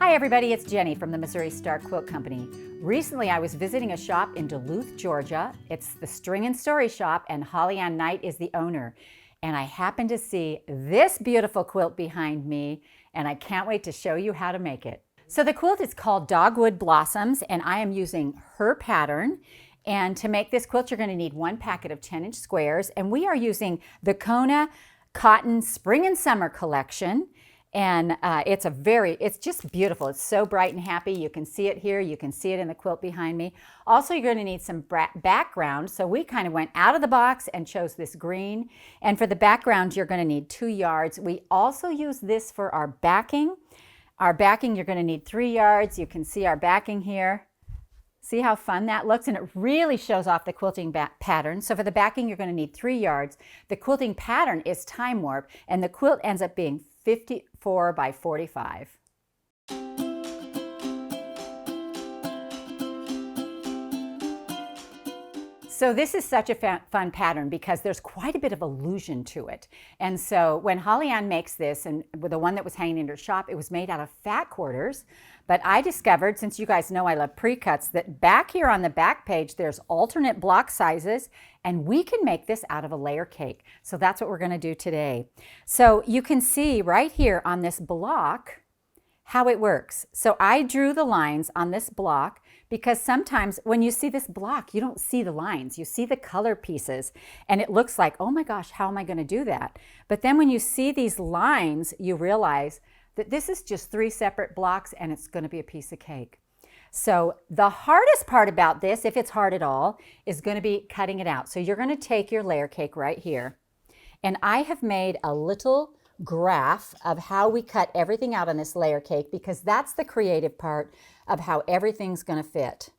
Hi everybody, it's Jenny from the Missouri Star Quilt Company. Recently I was visiting a shop in Duluth, Georgia. It's the String and Story shop and HollyAnne Knight is the owner. And I happened to see this beautiful quilt behind me and I can't wait to show you how to make it. So the quilt is called Dogwood Blossoms and I am using her pattern. And to make this quilt you're going to need one packet of 10-inch squares, and we are using the Kona Cotton Spring and Summer collection. And it's just beautiful. It's so bright and happy. You can see it here. You can see it in the quilt behind me. Also, you're going to need some background. So we kind of went out of the box and chose this green. And for the background, you're going to need 2 yards. We also use this for our backing. Our backing, you're going to need 3 yards. You can see our backing here. See how fun that looks? And it really shows off the quilting pattern. So for the backing, you're going to need 3 yards. The quilting pattern is time warp, and the quilt ends up being 54 by 45. So this is such a fun pattern because there's quite a bit of illusion to it. And so when HollyAnne makes this, and the one that was hanging in her shop, it was made out of fat quarters. But I discovered, since you guys know I love pre-cuts, that back here on the back page, there's alternate block sizes, and we can make this out of a layer cake. So that's what we're going to do today. So you can see right here on this block how it works. So I drew the lines on this block because sometimes when you see this block, you don't see the lines. You see the color pieces and it looks like, oh my gosh, how am I going to do that? But then when you see these lines, you realize that this is just 3 separate blocks and it's going to be a piece of cake. So the hardest part about this, if it's hard at all, is going to be cutting it out. So you're going to take your layer cake right here, and I have made a little graph of how we cut everything out on this layer cake because that's the creative part of how everything's going to fit.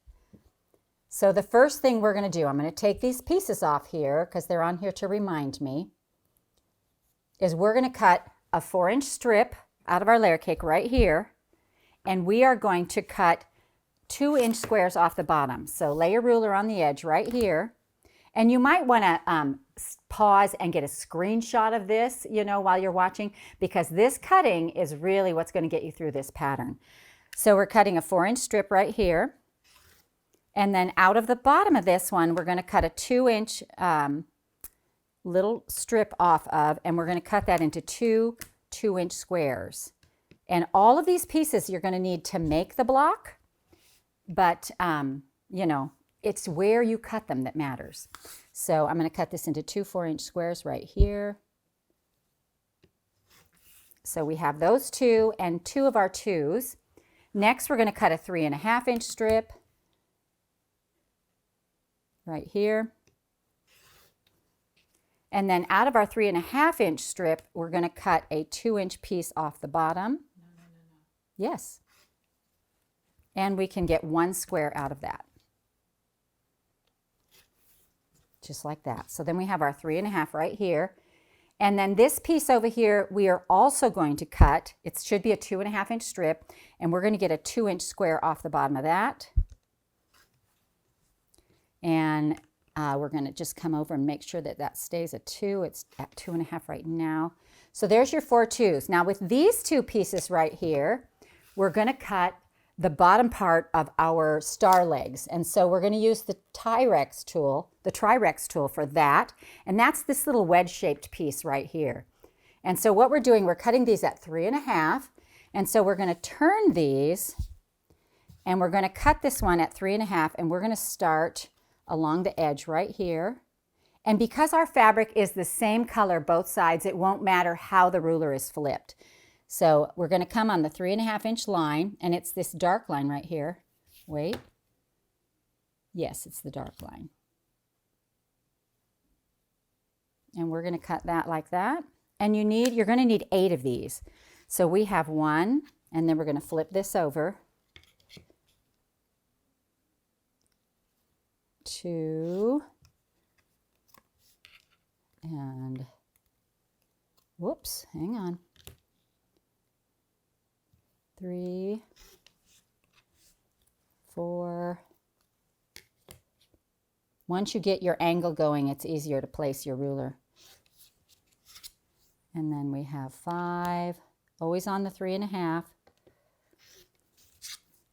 So the first thing we're going to do, I'm going to take these pieces off here because they're on here to remind me, is we're going to cut a 4-inch strip out of our layer cake right here, and we are going to cut 2-inch squares off the bottom. So lay your ruler on the edge right here, and you might want to pause and get a screenshot of this, while you're watching, because this cutting is really what's going to get you through this pattern. So we're cutting a 4-inch strip right here, and then out of the bottom of this one, we're going to cut a 2-inch little strip off of, and we're going to cut that into 2-inch squares. And all of these pieces you're going to need to make the block, but it's where you cut them that matters. So I'm going to cut this into 2 4-inch squares right here. So we have those 2 and 2 of our 2s. Next, we're going to cut a 3.5-inch strip right here. And then out of our 3.5-inch strip, we're going to cut a 2-inch piece off the bottom. No. Yes. And we can get 1 square out of that. Just like that. So then we have our 3.5 right here. And then this piece over here, we are also going to cut. It should be a 2.5-inch strip, and we're going to get a 2-inch square off the bottom of that. And we're going to just come over and make sure that that stays a 2. It's at 2.5 right now. So there's your 4 2s. Now with these 2 pieces right here, we're going to cut the bottom part of our star legs. And so we're going to use the Tri-Rex tool for that. And that's this little wedge-shaped piece right here. And so what we're doing, we're cutting these at 3.5. And so we're going to turn these, and we're going to cut this one at 3.5, and we're going to start along the edge right here. And because our fabric is the same color both sides, it won't matter how the ruler is flipped. So we're going to come on the 3.5-inch line, and it's this dark line right here. Wait. Yes, it's the dark line. And we're going to cut that like that. And you're going to need 8 of these. So we have 1, and then we're going to flip this over. 2. And whoops, hang on. 3, 4. Once you get your angle going, it's easier to place your ruler. And then we have 5, always on the 3.5.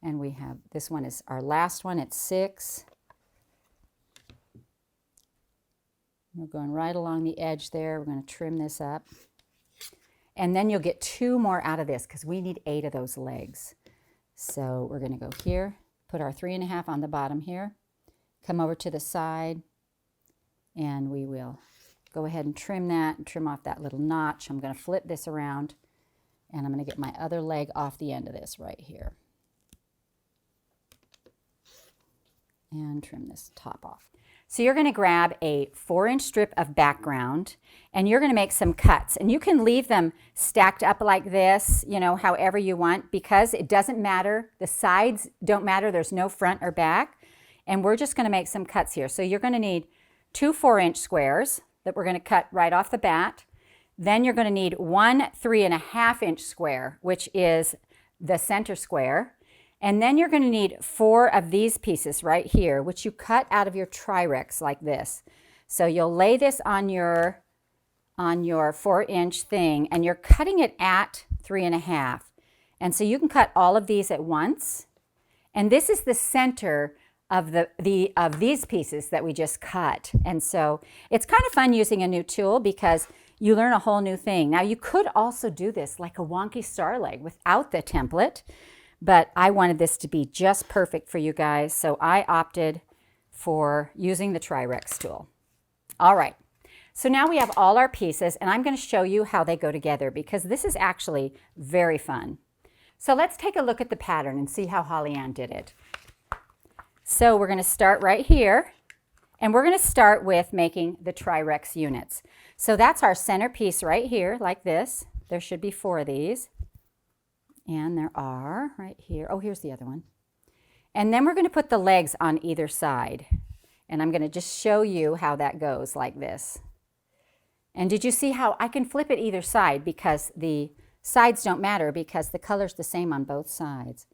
And we have, this one is our last one, it's 6. We're going right along the edge there. We're going to trim this up. And then you'll get 2 more out of this because we need 8 of those legs. So we're going to go here, put our 3.5 on the bottom here, come over to the side, and we will go ahead and trim that and trim off that little notch. I'm going to flip this around, and I'm going to get my other leg off the end of this right here. And trim this top off. So you're going to grab a 4-inch strip of background, and you're going to make some cuts. And you can leave them stacked up like this, you know, however you want, because it doesn't matter. The sides don't matter. There's no front or back. And we're just going to make some cuts here. So you're going to need 2 4-inch squares that we're going to cut right off the bat. Then you're going to need 1 3.5-inch square, which is the center square. And then you're going to need 4 of these pieces right here, which you cut out of your Tri-Rex like this. So you'll lay this on your 4-inch thing, and you're cutting it at 3.5. And so you can cut all of these at once. And this is the center of these pieces that we just cut. And so it's kind of fun using a new tool because you learn a whole new thing. Now you could also do this like a wonky star leg without the template. But I wanted this to be just perfect for you guys, so I opted for using the Tri-Rex tool. All right, so now we have all our pieces, and I'm going to show you how they go together because this is actually very fun. So let's take a look at the pattern and see how HollyAnne did it. So we're going to start right here, and we're going to start with making the Tri-Rex units. So that's our centerpiece right here, like this. There should be 4 of these. And there are right here. Oh, here's the other one. And then we're going to put the legs on either side. And I'm going to just show you how that goes like this. And did you see how I can flip it either side because the sides don't matter because the color's the same on both sides.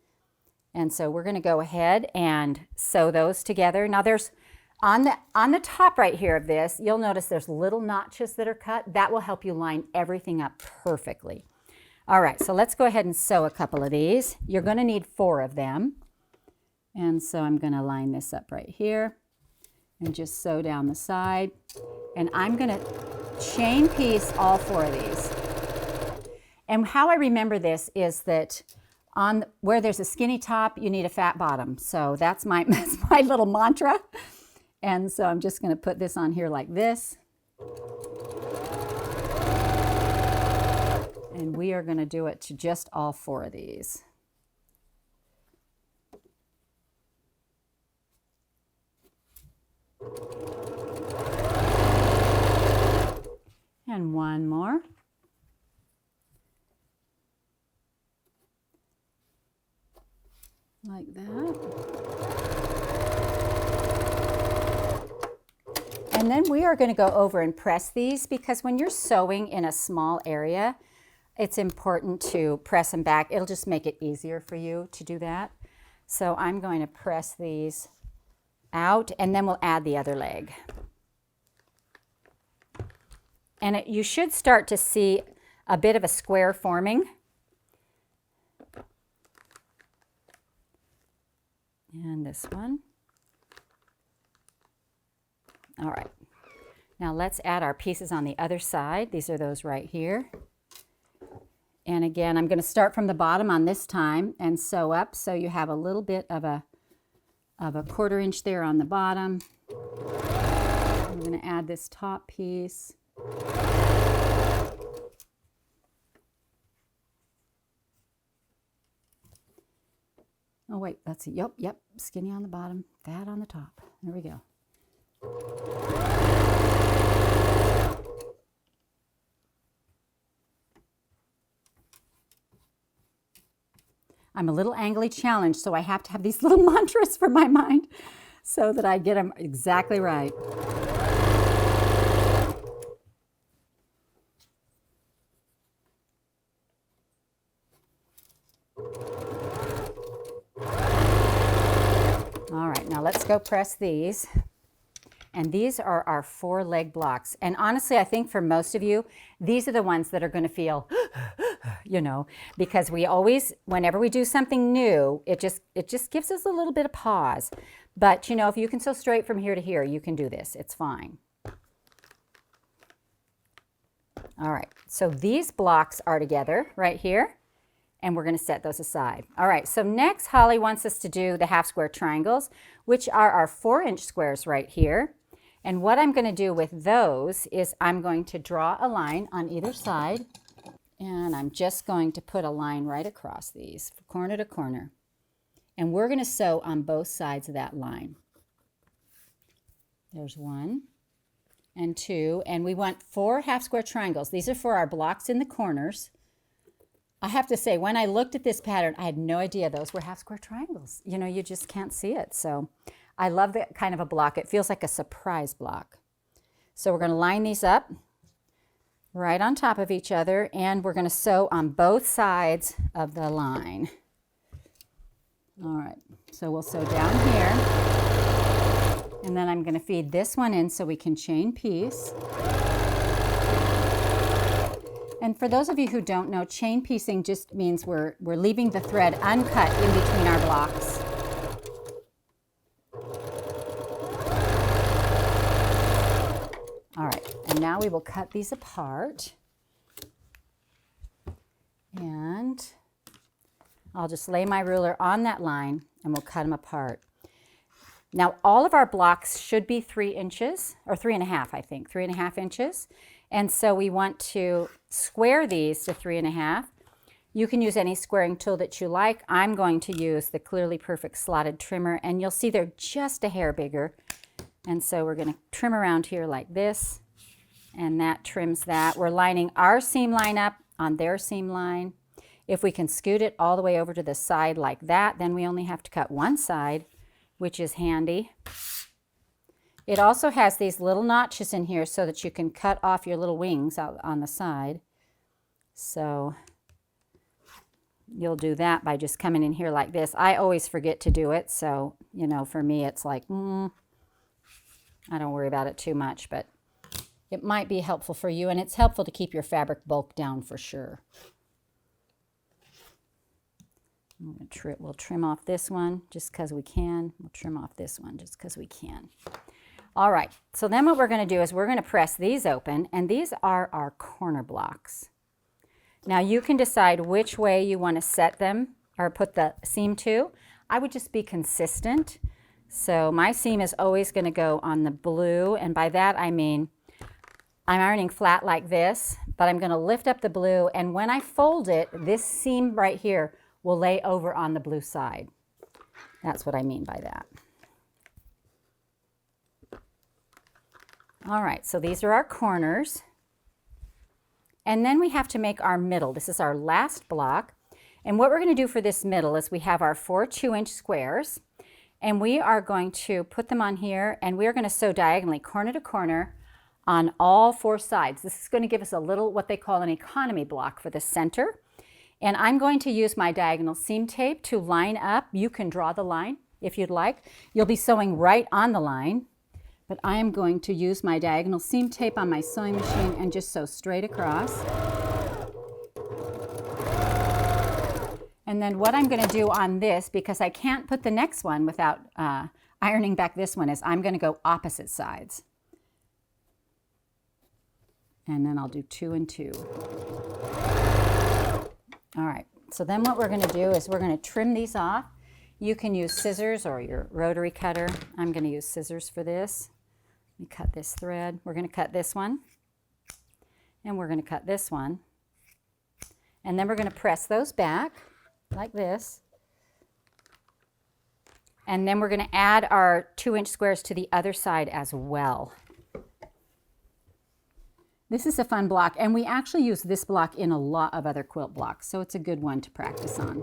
And so we're going to go ahead and sew those together. Now there's on the top right here of this, you'll notice there's little notches that are cut. That will help you line everything up perfectly. All right, so let's go ahead and sew a couple of these. You're going to need 4 of them. And so I'm going to line this up right here and just sew down the side. And I'm going to chain piece all 4 of these. And how I remember this is that on where there's a skinny top, you need a fat bottom. So that's my little mantra. And so I'm just going to put this on here like this. And we are going to do it to just all 4 of these. And 1 more. Like that. And then we are going to go over and press these because when you're sewing in a small area, it's important to press them back. It'll just make it easier for you to do that. So I'm going to press these out, and then we'll add the other leg. And you should start to see a bit of a square forming. And this one. All right. Now let's add our pieces on the other side. These are those right here. And again, I'm going to start from the bottom on this time and sew up so you have a little bit of a 1/4 inch there on the bottom. I'm going to add this top piece. Oh wait, let's see. Yep, skinny on the bottom, fat on the top. There we go. I'm a little angly challenged, so I have to have these little mantras for my mind so that I get them exactly right. All right, now let's go press these. And these are our 4 leg blocks. And honestly, I think for most of you, these are the ones that are going to feel you know, because we always, whenever we do something new, it just gives us a little bit of pause. But, you know, if you can sew straight from here to here, you can do this. It's fine. All right, so these blocks are together right here, and we're going to set those aside. All right, so next Holly wants us to do the half square triangles, which are our 4-inch squares right here. And what I'm going to do with those is I'm going to draw a line on either side, and I'm just going to put a line right across these, corner to corner. And we're going to sew on both sides of that line. There's 1 and 2, and we want 4 half square triangles. These are for our blocks in the corners. I have to say, when I looked at this pattern, I had no idea those were half square triangles. You know, you just can't see it. So I love that kind of a block. It feels like a surprise block. So we're going to line these up right on top of each other, and we're going to sew on both sides of the line. All right, so we'll sew down here. And then I'm going to feed this one in so we can chain piece. And for those of you who don't know, chain piecing just means we're leaving the thread uncut in between our blocks. All right, and now we will cut these apart. And I'll just lay my ruler on that line and we'll cut them apart. Now, all of our blocks should be 3 inches, or 3.5, I think, 3.5 inches. And so we want to square these to 3.5. You can use any squaring tool that you like. I'm going to use the Clearly Perfect slotted trimmer, and you'll see they're just a hair bigger. And so we're going to trim around here like this, and that trims that. We're lining our seam line up on their seam line. If we can scoot it all the way over to the side like that, then we only have to cut one side, which is handy. It also has these little notches in here so that you can cut off your little wings out on the side. So you'll do that by just coming in here like this. I always forget to do it, so, you know, for me it's like, I don't worry about it too much, but it might be helpful for you, and it's helpful to keep your fabric bulk down for sure. We'll trim off this one just because we can. We'll trim off this one just because we can. All right, so then what we're going to do is we're going to press these open, and these are our corner blocks. Now you can decide which way you want to set them or put the seam to. I would just be consistent. So my seam is always going to go on the blue, and by that I mean I'm ironing flat like this, but I'm going to lift up the blue, and when I fold it, this seam right here will lay over on the blue side. That's what I mean by that. All right, so these are our corners. And then we have to make our middle. This is our last block. And what we're going to do for this middle is we have our 4 2-inch squares, and we are going to put them on here, and we're going to sew diagonally corner to corner on all 4 sides. This is going to give us a little, what they call an economy block for the center. And I'm going to use my diagonal seam tape to line up. You can draw the line if you'd like. You'll be sewing right on the line, but I am going to use my diagonal seam tape on my sewing machine and just sew straight across. And then what I'm going to do on this, because I can't put the next one without ironing back this one, is I'm going to go opposite sides. And then I'll do 2 and 2. All right, so then what we're going to do is we're going to trim these off. You can use scissors or your rotary cutter. I'm going to use scissors for this. Let me cut this thread. We're going to cut this one, and we're going to cut this one. And then we're going to press those back like this. And then we're going to add our 2-inch squares to the other side as well. This is a fun block, and we actually use this block in a lot of other quilt blocks, so it's a good one to practice on.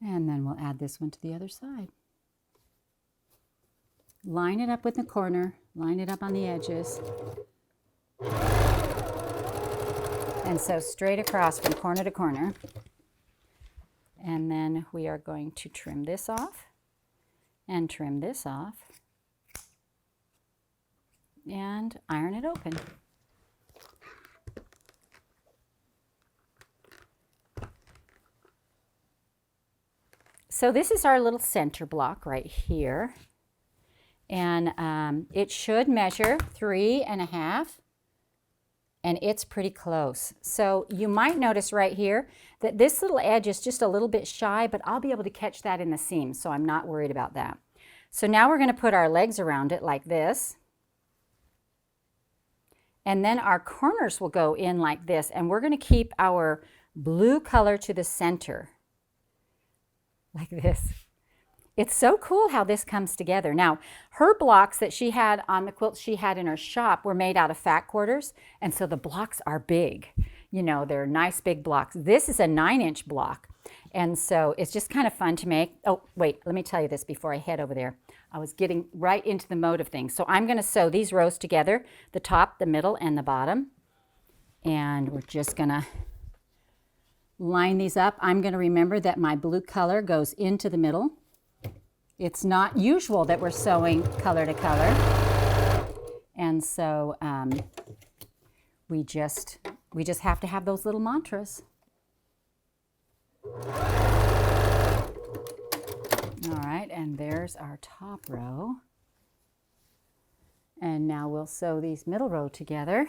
And then we'll add this one to the other side. Line it up with the corner, line it up on the edges, and sew straight across from corner to corner. And then we are going to trim this off, and trim this off and iron it open. So this is our little center block right here, and it should measure 3.5, and it's pretty close. So you might notice right here that this little edge is just a little bit shy, but I'll be able to catch that in the seam, so I'm not worried about that. So now we're going to put our legs around it like this, and then our corners will go in like this, and we're going to keep our blue color to the center like this. It's so cool how this comes together. Now, her blocks that she had on the quilts she had in her shop were made out of fat quarters, and so the blocks are big. You know, they're nice big blocks. This is a 9-inch block, and so it's just kind of fun to make. Oh, wait, let me tell you this before I head over there. I was getting right into the mode of things. So I'm going to sew these rows together, the top, the middle, and the bottom, and we're just going to line these up. I'm going to remember that my blue color goes into the middle. It's not usual that we're sewing color to color, and so we just have to have those little mantras. All right, and there's our top row, and now we'll sew these middle row together.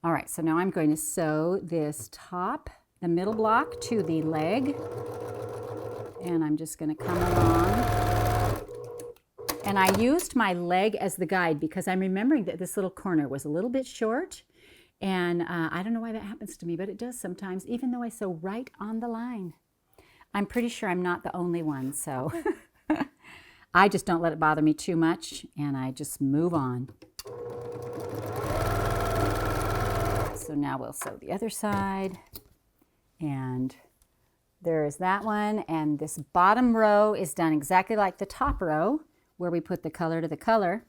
All right, so now I'm going to sew this top, the middle block, to the leg, and I'm just going to come along. And I used my leg as the guide because I'm remembering that this little corner was a little bit short, and I don't know why that happens to me, but it does sometimes, even though I sew right on the line. I'm pretty sure I'm not the only one, so I just don't let it bother me too much, and I just move on. So now we'll sew the other side, and there is that one, and this bottom row is done exactly like the top row, where we put the color to the color.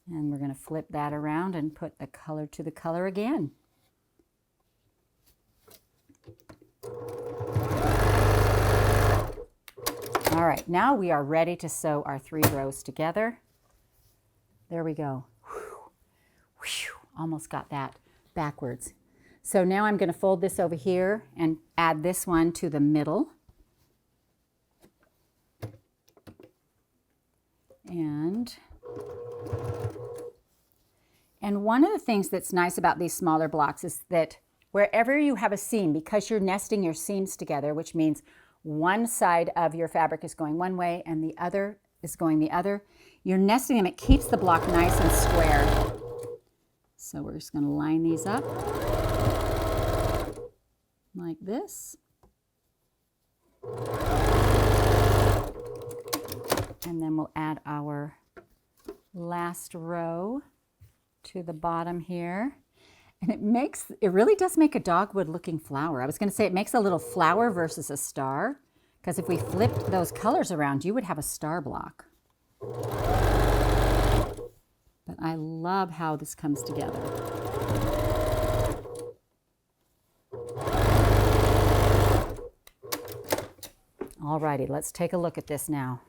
And we're going to flip that around and put the color to the color again. All right, now we are ready to sew our 3 rows together. There we go. Whew. Whew. Almost got that backwards. So now I'm going to fold this over here and add this one to the middle. And one of the things that's nice about these smaller blocks is that wherever you have a seam, because you're nesting your seams together, which means one side of your fabric is going one way and the other is going the other, you're nesting them. It keeps the block nice and square. So we're just going to line these up like this. And then we'll add our last row to the bottom here. And it really does make a dogwood looking flower. I was going to say it makes a little flower versus a star, because if we flipped those colors around, you would have a star block. But I love how this comes together. Alrighty, let's take a look at this now.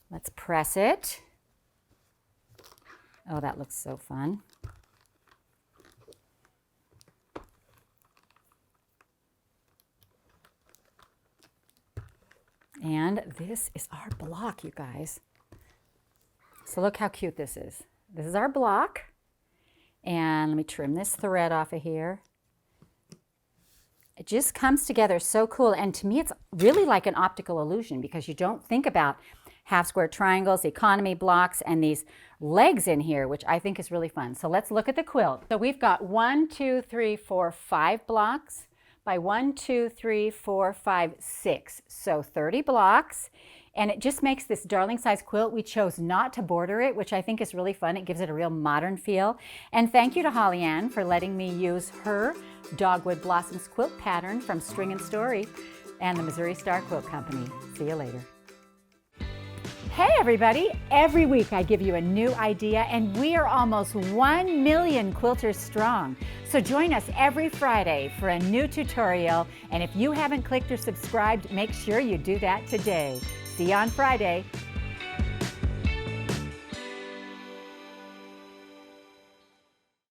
Let's press it. Oh, that looks so fun. And this is our block, you guys. So look how cute this is. This is our block. And let me trim this thread off of here. It just comes together so cool. And to me, it's really like an optical illusion because you don't think about half square triangles, economy blocks, and these legs in here, which I think is really fun. So let's look at the quilt. So we've got 1, 2, 3, 4, 5 blocks by 1, 2, 3, 4, 5, 6. So 30 blocks. And it just makes this darling size quilt. We chose not to border it, which I think is really fun. It gives it a real modern feel. And thank you to HollyAnne for letting me use her Dogwood Blossoms quilt pattern from String and Story and the Missouri Star Quilt Company. See you later. Hey everybody! Every week I give you a new idea, and we are almost 1 million quilters strong. So join us every Friday for a new tutorial, and if you haven't clicked or subscribed, make sure you do that today. See you on Friday.